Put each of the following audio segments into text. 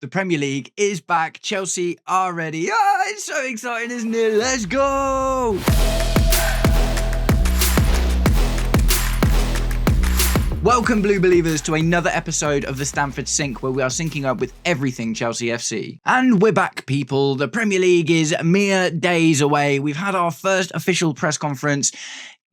The Premier League is back. Chelsea are ready. It's so exciting, isn't it? Let's go! Welcome, Blue Believers, to another episode of the Stamford Sync, where we are syncing up with everything Chelsea FC. And we're back, people. The Premier League is mere days away. We've had our first official press conference.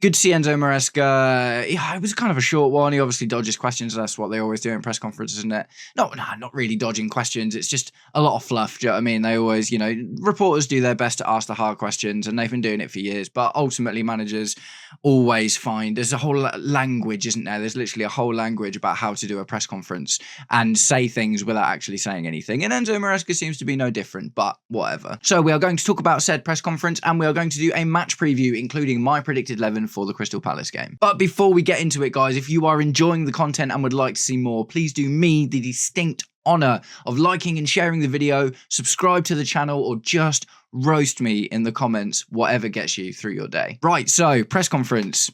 Good to see Enzo Maresca. Yeah, it was kind of a short one. He obviously dodges questions. That's what they always do in press conferences, isn't it? Not really dodging questions. It's just a lot of fluff. Do you know what I mean? They always, reporters do their best to ask the hard questions, and they've been doing it for years. But ultimately, managers always find there's a whole language, isn't there? There's literally a whole language about how to do a press conference and say things without actually saying anything. And Enzo Maresca seems to be no different, but whatever. So we are going to talk about said press conference, and we are going to do a match preview, including my predicted 11 for the Crystal Palace game. But before we get into it, guys, if you are enjoying the content and would like to see more, please do me the distinct honor of liking and sharing the video, subscribe to the channel, or just roast me in the comments, whatever gets you through your day. Right, so press conference.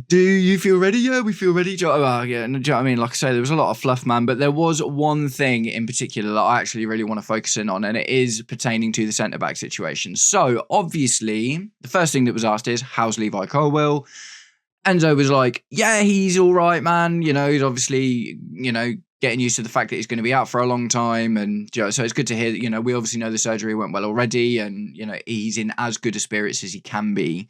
Do you feel ready? Yeah, we feel ready. Do you know what I mean? Like I say, there was a lot of fluff, man, but there was one thing in particular that I actually really want to focus in on, and it is pertaining to the centre-back situation. So, obviously, the first thing that was asked is, how's Levi Colwill? Enzo was like, yeah, he's all right, man. He's obviously, getting used to the fact that he's going to be out for a long time. And so it's good to hear that, we obviously know the surgery went well already. And, he's in as good a spirits as he can be,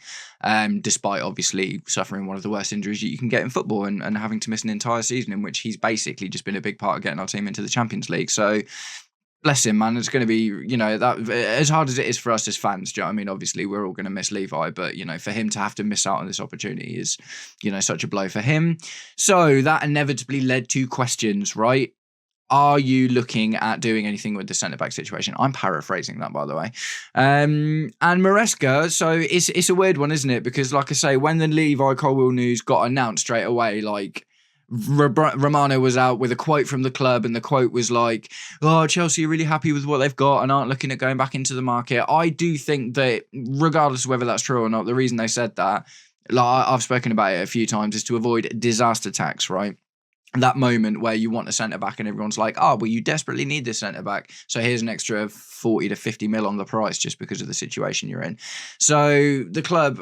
despite obviously suffering one of the worst injuries you can get in football and having to miss an entire season in which he's basically just been a big part of getting our team into the Champions League. So bless him, man. It's going to be, that as hard as it is for us as fans. Do you know what I mean? Obviously, we're all going to miss Levi, but, for him to have to miss out on this opportunity is, such a blow for him. So that inevitably led to questions, right? Are you looking at doing anything with the centre-back situation? I'm paraphrasing that, by the way. And Maresca, so it's a weird one, isn't it? Because, like I say, when the Levi Colwill news got announced straight away, like, Romano was out with a quote from the club, and the quote was like, oh, Chelsea are really happy with what they've got and aren't looking at going back into the market. I do think that, regardless of whether that's true or not, the reason they said that, like I've spoken about it a few times, is to avoid disaster tax, right? That moment where you want a centre-back and everyone's like, oh, well, you desperately need this centre-back, so here's an extra 40 to 50 mil on the price just because of the situation you're in. So the club,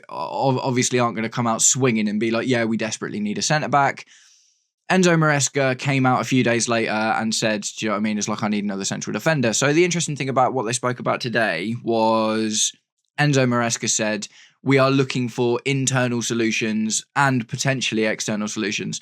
obviously aren't going to come out swinging and be like, yeah, we desperately need a centre-back. Enzo Maresca came out a few days later and said, do you know what I mean? It's like, I need another central defender. So the interesting thing about what they spoke about today was Enzo Maresca said, we are looking for internal solutions and potentially external solutions.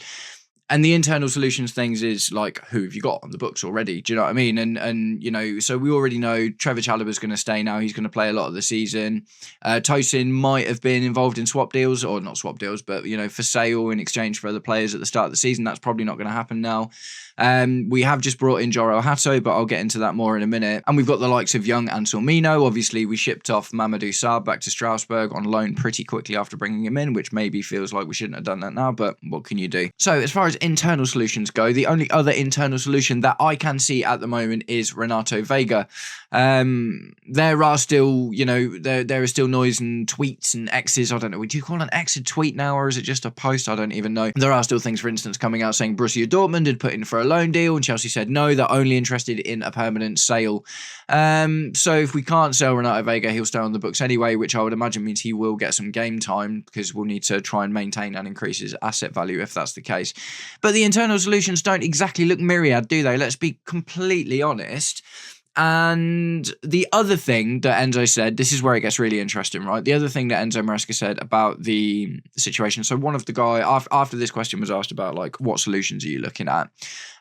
And the internal solutions things is like, who have you got on the books already? Do you know what I mean? And so we already know Trevor Chalobah's going to stay now. He's going to play a lot of the season. Tosin might have been involved in swap deals, or not swap deals, but, for sale in exchange for other players at the start of the season. That's probably not going to happen now. We have just brought in Joro Hato, but I'll get into that more in a minute. And we've got the likes of Young and Sormino. Obviously, we shipped off Mamadou Sarr back to Strasbourg on loan pretty quickly after bringing him in, which maybe feels like we shouldn't have done that now, but what can you do? So as far as internal solutions go, the only other internal solution that I can see at the moment is Renato Vega. There are still, there is still noise and tweets and X's. I don't know. Do you call an X a tweet now, or is it just a post? I don't even know. There are still things, for instance, coming out saying Borussia Dortmund had put in for a loan deal and Chelsea said no, they're only interested in a permanent sale. So if we can't sell Renato Vega, he'll stay on the books anyway, which I would imagine means he will get some game time because we'll need to try and maintain and increase his asset value if that's the case. But the internal solutions don't exactly look myriad, do they? Let's be completely honest. And the other thing that Enzo said, this is where it gets really interesting, right? The other thing that Enzo Maresca said about the situation. So one of the guy, after this question was asked about, like, what solutions are you looking at?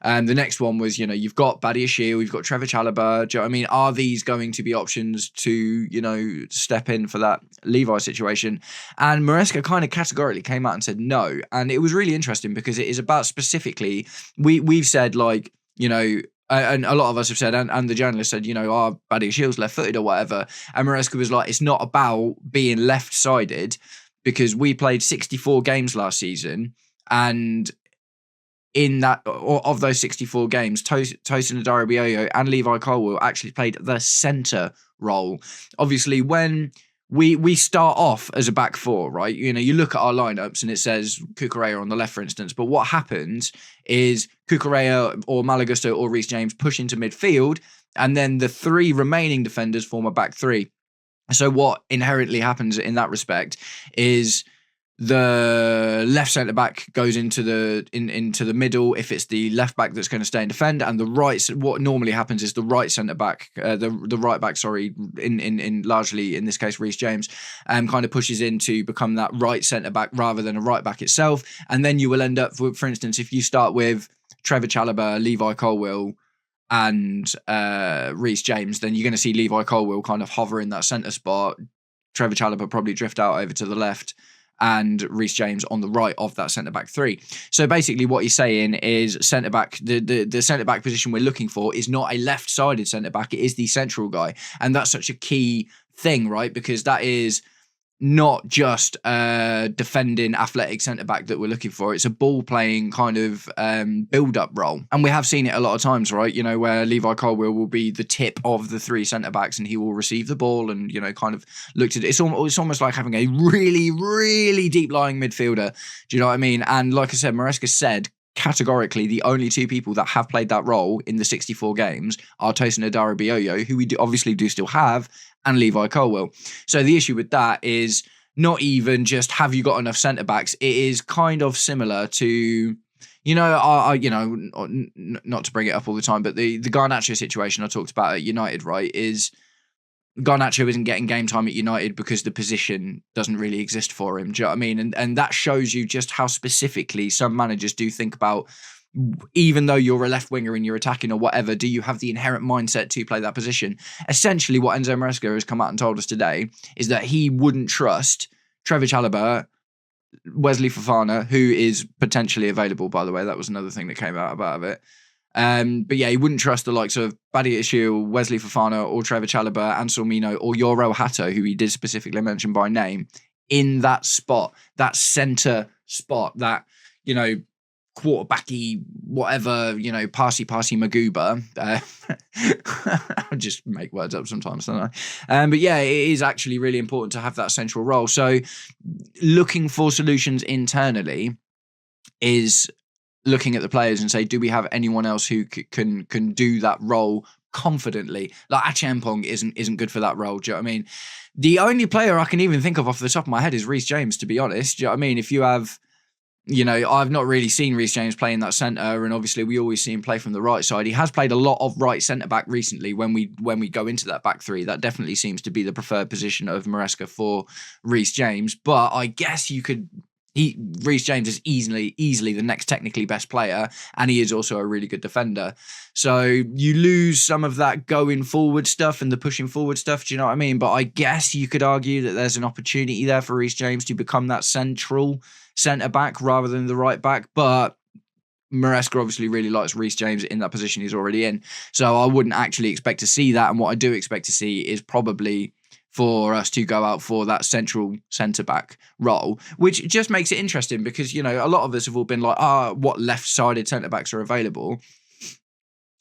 And the next one was, you've got Badiashile, you've got Trevor Chalobah. Do you know what I mean? Are these going to be options to, step in for that Levi situation? And Maresca kind of categorically came out and said no. And it was really interesting because it is about specifically, we've said, like, and a lot of us have said, and the journalist said, our Badiashile's left-footed or whatever. And Maresca was like, it's not about being left-sided because we played 64 games last season. And in that, of those 64 games, Tosin Adarabioyo and Levi Colwill actually played the centre role. Obviously, when we start off as a back four, right? You know, you look at our lineups and it says Cucurella on the left, for instance. But what happens is Cucurella or Malagusto or Reece James push into midfield, and then the three remaining defenders form a back three. So what inherently happens in that respect is the left centre back goes into the middle if it's the left back that's going to stay and defend, and the right, what normally happens is the right centre back, the right back, sorry, in largely in this case Reece James, kind of pushes in to become that right centre back rather than a right back itself, and then you will end up, for instance, if you start with Trevor Chalobah, Levi Colwill, and Reece James, then you're going to see Levi Colwill kind of hover in that centre spot. Trevor Chalobah probably drift out over to the left, and Reece James on the right of that centre-back three. So basically what he's saying is centre-back, the centre-back position we're looking for is not a left-sided centre-back, it is the central guy. And that's such a key thing, right? Because that is not just a defending athletic centre-back that we're looking for. It's a ball-playing kind of build-up role. And we have seen it a lot of times, right? You know, where Levi Colwill will be the tip of the three centre-backs and he will receive the ball and, you know, kind of look to... It's almost like having a really, really deep-lying midfielder. Do you know what I mean? And like I said, Maresca said, categorically, the only two people that have played that role in the 64 games are Tosin Adarabioyo, who we obviously do still have, and Levi Colwill. So the issue with that is not even just have you got enough centre backs. It is kind of similar to, you know, not to bring it up all the time, but the Garnacho situation I talked about at United, right, is Garnacho isn't getting game time at United because the position doesn't really exist for him. Do you know what I mean? And that shows you just how specifically some managers do think about, even though you're a left winger and you're attacking or whatever, do you have the inherent mindset to play that position? Essentially, what Enzo Maresca has come out and told us today is that he wouldn't trust Trevor Chalobah, Wesley Fofana, who is potentially available, by the way. That was another thing that came out of it. But yeah, he wouldn't trust the likes of Badiashile, Wesley Fofana, or Trevor Chalobah, Ansel Mino, or Yoro Hato, who he did specifically mention by name, in that spot, that centre spot, that, you know, quarterbacky, whatever, you know, passy Maguba. I just make words up sometimes, don't I? But yeah, it is actually really important to have that central role. So looking for solutions internally is looking at the players and say, do we have anyone else who can do that role confidently? Like Achampong isn't good for that role. Do you know what I mean? The only player I can even think of off the top of my head is Reece James, to be honest. Do you know what I mean? If you have, you know, I've not really seen Reece James play in that centre, and obviously we always see him play from the right side. He has played a lot of right centre-back recently when we go into that back three. That definitely seems to be the preferred position of Maresca for Reece James. But I guess you could... Reece James is easily the next technically best player, and he is also a really good defender. So you lose some of that going forward stuff and the pushing forward stuff, do you know what I mean? But I guess you could argue that there's an opportunity there for Reece James to become that central centre-back rather than the right back. But Maresca obviously really likes Reece James in that position he's already in. So I wouldn't actually expect to see that. And what I do expect to see is probably for us to go out for that central centre-back role, which just makes it interesting because, you know, a lot of us have all been like, what left-sided centre-backs are available?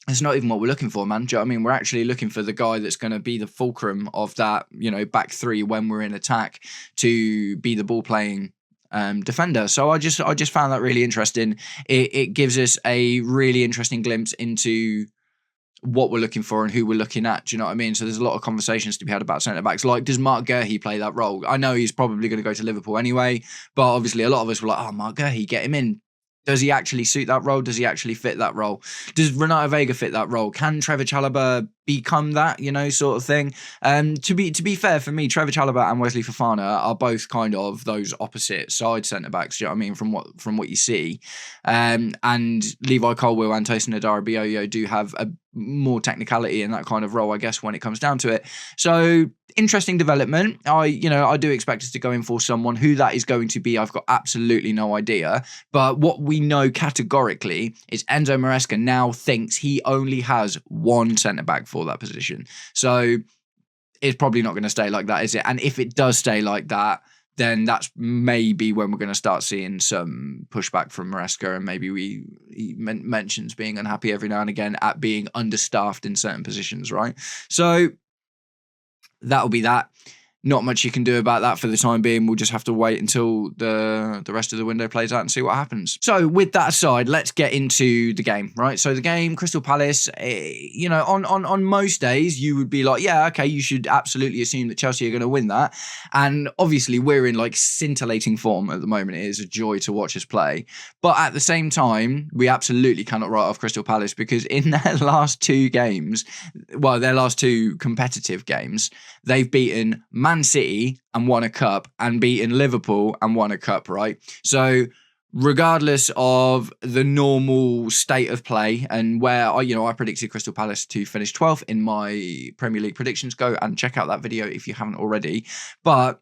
It's not even what we're looking for, man. Do you know what I mean? We're actually looking for the guy that's going to be the fulcrum of that, you know, back three when we're in attack, to be the ball-playing defender. So I just found that really interesting. It gives us a really interesting glimpse into what we're looking for and who we're looking at. Do you know what I mean? So there's a lot of conversations to be had about centre-backs. Like, does Mark Guehi play that role? I know he's probably going to go to Liverpool anyway, but obviously a lot of us were like, Mark Guehi, get him in. Does he actually suit that role? Does he actually fit that role? Does Renato Vega fit that role? Can Trevor Chalobah become that, you know, sort of thing? To be fair, for me, Trevor Chalobah and Wesley Fofana are both kind of those opposite side centre-backs, do you know what I mean, from what you see. And Levi Colwill and Tosin Adarabioyo do have a more technicality in that kind of role, I guess, when it comes down to it. So interesting development. I do expect us to go in for someone. Who that is going to be, I've got absolutely no idea. But what we know categorically is Enzo Maresca now thinks he only has one centre-back for that position. So it's probably not going to stay like that, is it? And if it does stay like that, then that's maybe when we're going to start seeing some pushback from Maresca, and maybe he mentions being unhappy every now and again at being understaffed in certain positions, right? So that'll be that. not much you can do about that for the time being. We'll just have to wait until the rest of the window plays out and see what happens. So with that aside, let's get into the game, right? So the game, Crystal Palace, you know, on most days, you would be like, yeah, okay, you should absolutely assume that Chelsea are going to win that. And obviously we're in like scintillating form at the moment. It is a joy to watch us play. But at the same time, we absolutely cannot write off Crystal Palace, because in their last two games, well, their last two competitive games, they've beaten Man City and won a cup, and beaten Liverpool and won a cup, right? So regardless of the normal state of play and where I predicted Crystal Palace to finish 12th in my Premier League predictions, go and check out that video if you haven't already. But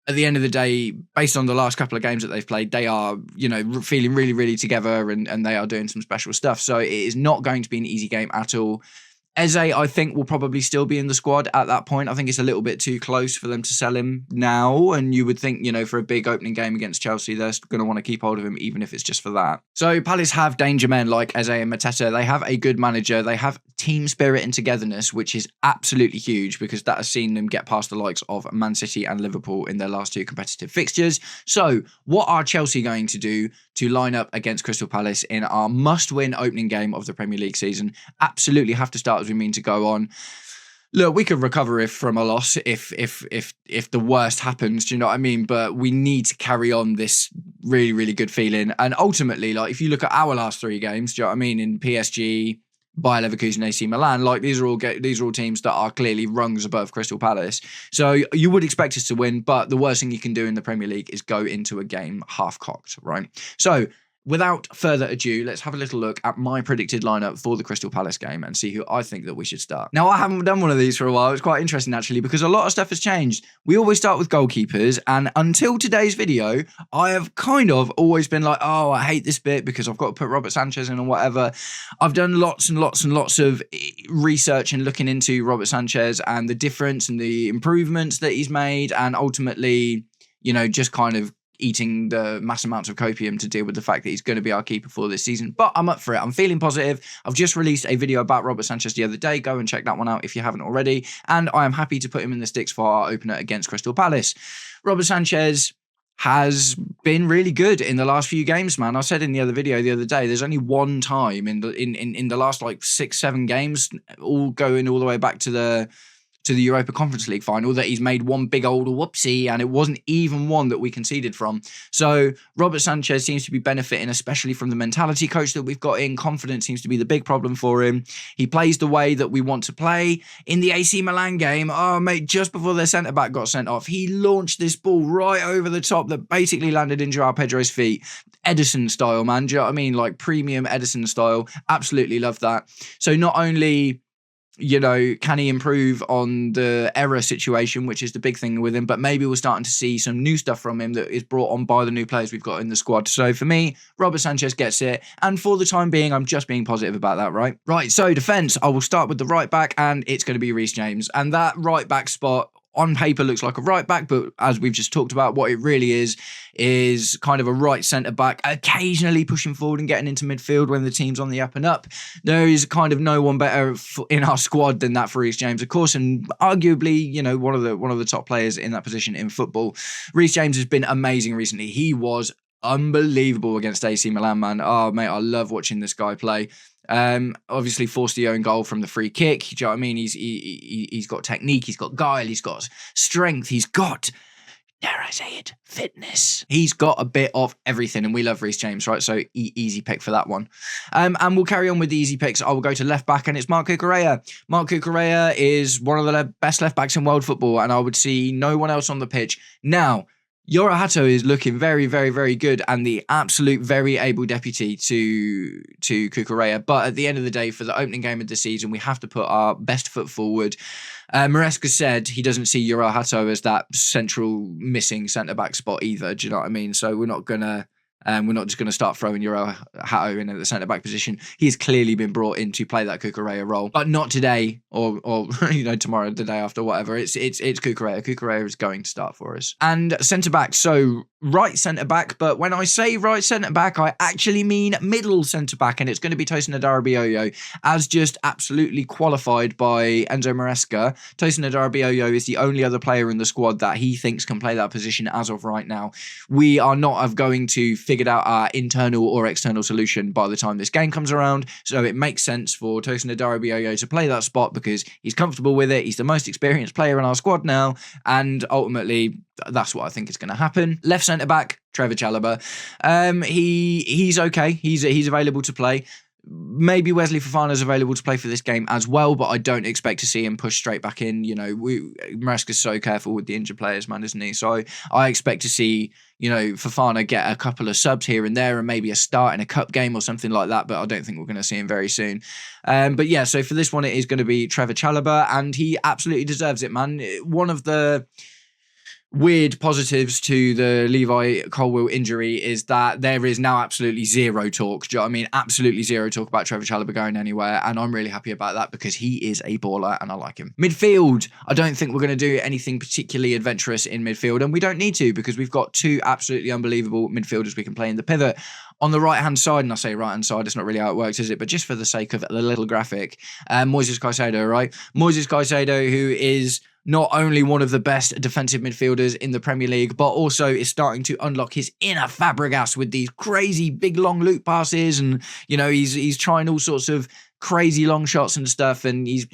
at the end of the day, based on the last couple of games that they've played, they are, you know, feeling really, really together, and they are doing some special stuff. So it is not going to be an easy game at all. Eze, I think, will probably still be in the squad at that point. I think it's a little bit too close for them to sell him now. And you would think, you know, for a big opening game against Chelsea, they're going to want to keep hold of him, even if it's just for that. So Palace have danger men like Eze and Mateta. They have a good manager. They have team spirit and togetherness, which is absolutely huge, because that has seen them get past the likes of Man City and Liverpool in their last two competitive fixtures. So what are Chelsea going to do to line up against Crystal Palace in our must-win opening game of the Premier League season? Absolutely have to start as we mean to go on. Look, we could recover from a loss if the worst happens, do you know what I mean? But we need to carry on this really, really good feeling. And ultimately, like, if you look at our last three games, do you know what I mean? In PSG, Bayer Leverkusen, AC Milan, like, these are all teams that are clearly rungs above Crystal Palace. So you would expect us to win, but the worst thing you can do in the Premier League is go into a game half-cocked, right? So without further ado, let's have a little look at my predicted lineup for the Crystal Palace game and see who I think that we should start. Now, I haven't done one of these for a while. It's quite interesting, actually, because a lot of stuff has changed. We always start with goalkeepers, and until today's video, I have kind of always been like, oh, I hate this bit because I've got to put Robert Sanchez in or whatever. I've done lots and lots and lots of research and looking into Robert Sanchez and the difference and the improvements that he's made, and ultimately, you know, just kind of eating the mass amounts of copium to deal with the fact that he's going to be our keeper for this season. But I'm up for it. I'm feeling positive. I've just released a video about Robert Sanchez the other day. Go and check that one out if you haven't already. And I am happy to put him in the sticks for our opener against Crystal Palace. Robert Sanchez has been really good in the last few games, man. I said in the other video the other day, there's only one time in the last like 6-7 games, all going all the way back to the Europa Conference League final, that he's made one big old whoopsie, and it wasn't even one that we conceded from. So Robert Sanchez seems to be benefiting, especially from the mentality coach that we've got in. Confidence seems to be the big problem for him. He plays the way that we want to play. In the AC Milan game, oh mate, just before their centre-back got sent off, he launched this ball right over the top that basically landed in Joao Pedro's feet. Edison style, man. Do you know what I mean? Like premium Edison style. Absolutely love that. So not only, you know, can he improve on the error situation, which is the big thing with him, but maybe we're starting to see some new stuff from him that is brought on by the new players we've got in the squad. So for me, Robert Sanchez gets it. And for the time being, I'm just being positive about that, right? Right, so defence, I will start with the right back, and it's going to be Reece James. And that right back spot on paper looks like a right back, but as we've just talked about, what it really is kind of a right centre back, occasionally pushing forward and getting into midfield when the team's on the up and up. There is kind of no one better in our squad than that for Reece James, of course, and arguably, you know, one of the top players in that position in football. Reece James has been amazing recently. He was unbelievable against AC Milan, man. Oh mate, I love watching this guy play. Obviously forced the own goal from the free kick. Do you know what I mean? He's got technique, he's got guile, he's got strength, he's got, dare I say it, fitness. He's got a bit of everything, and we love Reece James, right? So easy pick for that one. And we'll carry on with the easy picks. I will go to left back, and it's Marc Cucurella. Marc Cucurella is one of the best left backs in world football, and I would see no one else on the pitch. Now, Yoro Hato is looking very, very, very good, and the absolute very able deputy to Cucurella. But at the end of the day, for the opening game of the season, we have to put our best foot forward. Maresca said he doesn't see Yoro Hato as that central missing centre-back spot either. Do you know what I mean? So we're not just going to start throwing Yoro Hato in at the centre-back position. He's clearly been brought in to play that Cucurella role, but not today or you know, tomorrow, the day after, whatever. It's Cucurella. Cucurella is going to start for us. And centre-back, so right centre-back, but when I say right centre-back, I actually mean middle centre-back, and it's going to be Tosin Adarabioyo, as just absolutely qualified by Enzo Maresca. Tosin Adarabioyo is the only other player in the squad that he thinks can play that position as of right now. We are not going to figure out our internal or external solution by the time this game comes around, so it makes sense for Tosin Adarabioyo to play that spot because he's comfortable with it, he's the most experienced player in our squad now, and ultimately that's what I think is going to happen. Left centre-back, Trevor Chalobah. He's okay. He's available to play. Maybe Wesley Fofana is available to play for this game as well, but I don't expect to see him push straight back in. Maresca's so careful with the injured players, man, isn't he? So I expect to see, Fofana get a couple of subs here and there and maybe a start in a cup game or something like that, but I don't think we're going to see him very soon. But yeah, so for this one, it is going to be Trevor Chalobah, and he absolutely deserves it, man. One of the weird positives to the Levi Colwill injury is that there is now absolutely zero talk. Do you know what I mean? Absolutely zero talk about Trevor Chalobah going anywhere, and I'm really happy about that because he is a baller and I like him. Midfield, I don't think we're going to do anything particularly adventurous in midfield, and we don't need to because we've got two absolutely unbelievable midfielders we can play in the pivot. On the right-hand side, and I say right-hand side, it's not really how it works, is it? But just for the sake of the little graphic, Moises Caicedo, right? Moises Caicedo, who is not only one of the best defensive midfielders in the Premier League, but also is starting to unlock his inner Fabregas with these crazy big long loop passes, and he's trying all sorts of crazy long shots and stuff, and he's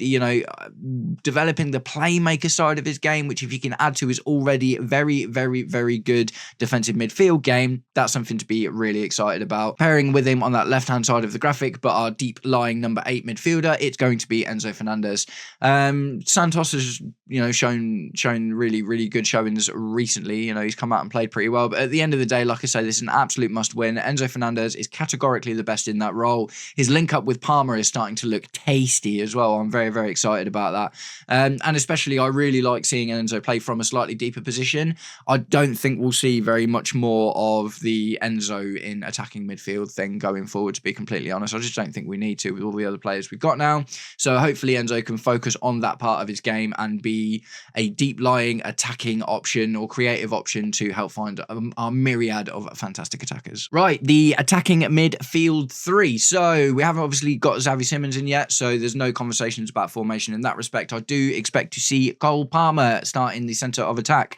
developing the playmaker side of his game, which if you can add to his already very, very, very good defensive midfield game, that's something to be really excited about. Pairing with him on that left-hand side of the graphic, but our deep-lying number 8 midfielder, it's going to be Enzo Fernandez. Santos has shown really, really good showings recently. He's come out and played pretty well, but at the end of the day, like I say, this is an absolute must-win. Enzo Fernandez is categorically the best in that role. His link-up with Palmer is starting to look tasty as well. I'm very, very excited about that. And especially, I really like seeing Enzo play from a slightly deeper position. I don't think we'll see very much more of the Enzo in attacking midfield thing going forward, to be completely honest. I just don't think we need to with all the other players we've got now. So hopefully Enzo can focus on that part of his game and be a deep-lying attacking option or creative option to help find our myriad of fantastic attackers. Right, the attacking midfield 3. So we haven't obviously got Xavi Simons in yet, so there's no conversations about formation in that respect. I do expect to see Cole Palmer start in the centre of attack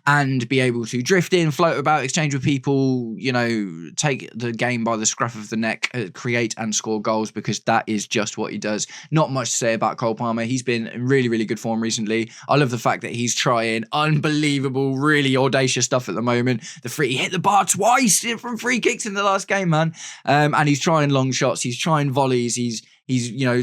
and be able to drift in, float about, exchange with people, take the game by the scruff of the neck, create and score goals, because that is just what he does. Not much to say about Cole Palmer. He's been in really, really good form recently. I love the fact that he's trying unbelievable, really audacious stuff at the moment. He hit the bar twice from free kicks in the last game, man. And he's trying long shots. He's trying volleys. He's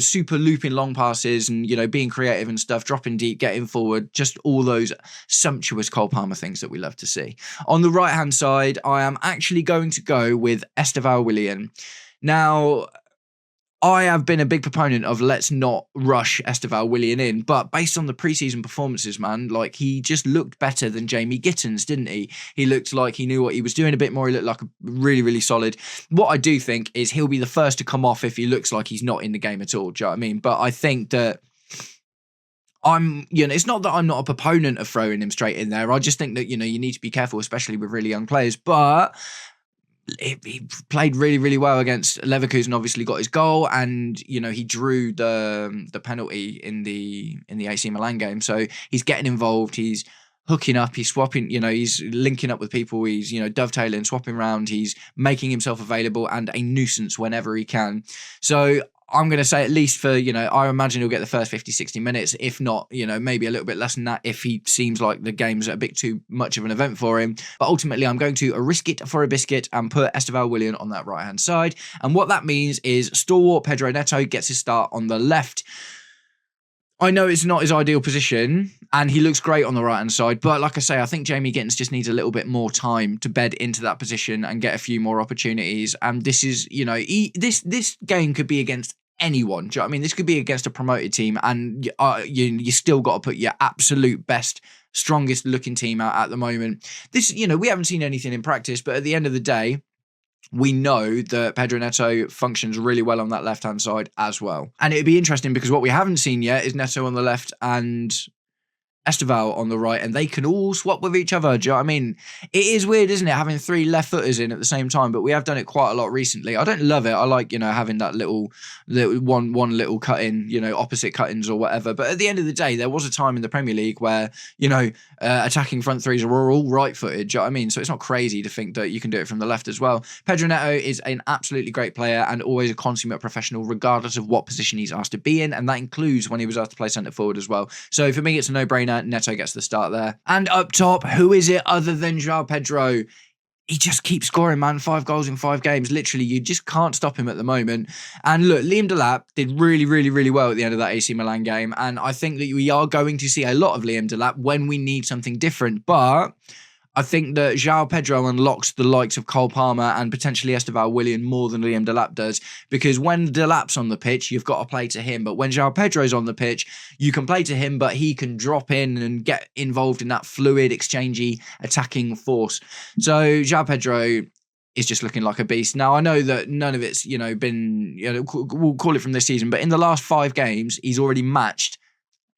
super looping long passes and, being creative and stuff, dropping deep, getting forward, just all those sumptuous Cole Palmer things that we love to see. On the right-hand side, I am actually going to go with Esteval Willian. Now, I have been a big proponent of let's not rush Esteval Willian in, but based on the preseason performances, man, he just looked better than Jamie Gittins, didn't he? He looked like he knew what he was doing a bit more. He looked like a really, really solid. What I do think is he'll be the first to come off if he looks like he's not in the game at all. Do you know what I mean? But I think that it's not that I'm not a proponent of throwing him straight in there. I just think that, you need to be careful, especially with really young players. But he played really, really well against Leverkusen, obviously got his goal, and he drew the penalty in the AC Milan game. So he's getting involved, he's hooking up, he's swapping, he's linking up with people, he's dovetailing, swapping around, he's making himself available and a nuisance whenever he can. So I'm going to say at least for, I imagine he'll get the first 50, 60 minutes, if not, maybe a little bit less than that if he seems like the game's a bit too much of an event for him. But ultimately, I'm going to risk it for a biscuit and put Esteval Willian on that right-hand side. And what that means is stalwart Pedro Neto gets his start on the left. I know it's not his ideal position, and he looks great on the right-hand side, but like I say, I think Jamie Gittins just needs a little bit more time to bed into that position and get a few more opportunities. And this is, this game could be against anyone. Do you know what I mean? This could be against a promoted team, and you still got to put your absolute best, strongest looking team out at the moment. This, we haven't seen anything in practice, but at the end of the day, we know that Pedro Neto functions really well on that left-hand side as well. And it'd be interesting because what we haven't seen yet is Neto on the left and Esteval on the right, and they can all swap with each other. Do you know what I mean? It is weird, isn't it, having 3 left footers in at the same time, but we have done it quite a lot recently. I don't love it. I like, having that little one little cut in, opposite cut-ins or whatever. But at the end of the day, there was a time in the Premier League where, attacking front threes were all right-footed. Do you know what I mean? So it's not crazy to think that you can do it from the left as well. Pedro Neto is an absolutely great player and always a consummate professional, regardless of what position he's asked to be in, and that includes when he was asked to play centre forward as well. So for me, it's a no-brainer. Neto gets the start there. And up top, who is it other than João Pedro? He just keeps scoring, man. 5 goals in 5 games. Literally, you just can't stop him at the moment. And look, Liam Delap did really, really, really well at the end of that AC Milan game. And I think that we are going to see a lot of Liam Delap when we need something different. But I think that João Pedro unlocks the likes of Cole Palmer and potentially Esteval Willian more than Liam Delap does, because when Delap's on the pitch, you've got to play to him. But when João Pedro's on the pitch, you can play to him, but he can drop in and get involved in that fluid, exchangey, attacking force. So João Pedro is just looking like a beast. Now, I know that none of it's, been, we'll call it from this season, but in the last 5 games, he's already matched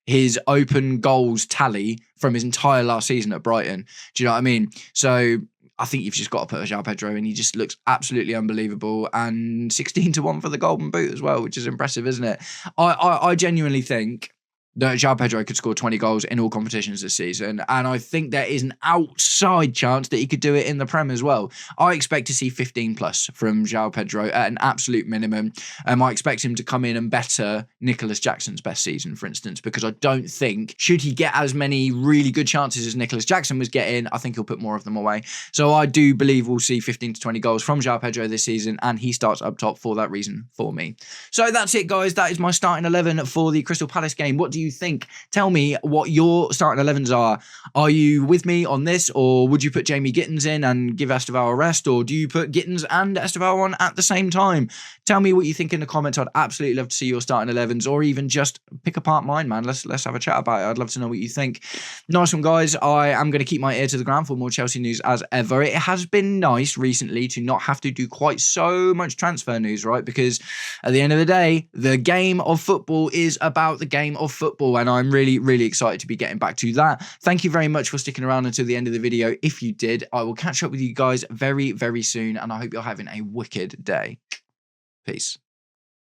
his open goals tally from his entire last season at Brighton. Do you know what I mean? So I think you've just got to put João Pedro in. He just looks absolutely unbelievable, and 16-1 for the Golden Boot as well, which is impressive, isn't it? I genuinely think that João Pedro could score 20 goals in all competitions this season, and I think there is an outside chance that he could do it in the Prem as well. I expect to see 15 plus from João Pedro at an absolute minimum. I expect him to come in and better Nicholas Jackson's best season, for instance, because I don't think, should he get as many really good chances as Nicholas Jackson was getting, I think he'll put more of them away. So I do believe we'll see 15 to 20 goals from João Pedro this season, and he starts up top for that reason for me. So that's it, guys. That is my starting 11 for the Crystal Palace game. What do you think? Tell me what your starting 11s are. Are you with me on this, or would you put Jamie Gittins in and give Esteval a rest, or do you put Gittins and Esteval on at the same time? Tell me what you think in the comments. I'd absolutely love to see your starting 11s, or even just pick apart mine, man. Let's have a chat about it. I'd love to know what you think. Nice one, guys. I am going to keep my ear to the ground for more Chelsea news as ever. It has been nice recently to not have to do quite so much transfer news, right? Because at the end of the day, the game of football is about the game of football, and I'm really, really excited to be getting back to that. Thank you very much for sticking around until the end of the video. If you did, I will catch up with you guys very, very soon, and I hope you're having a wicked day. Peace.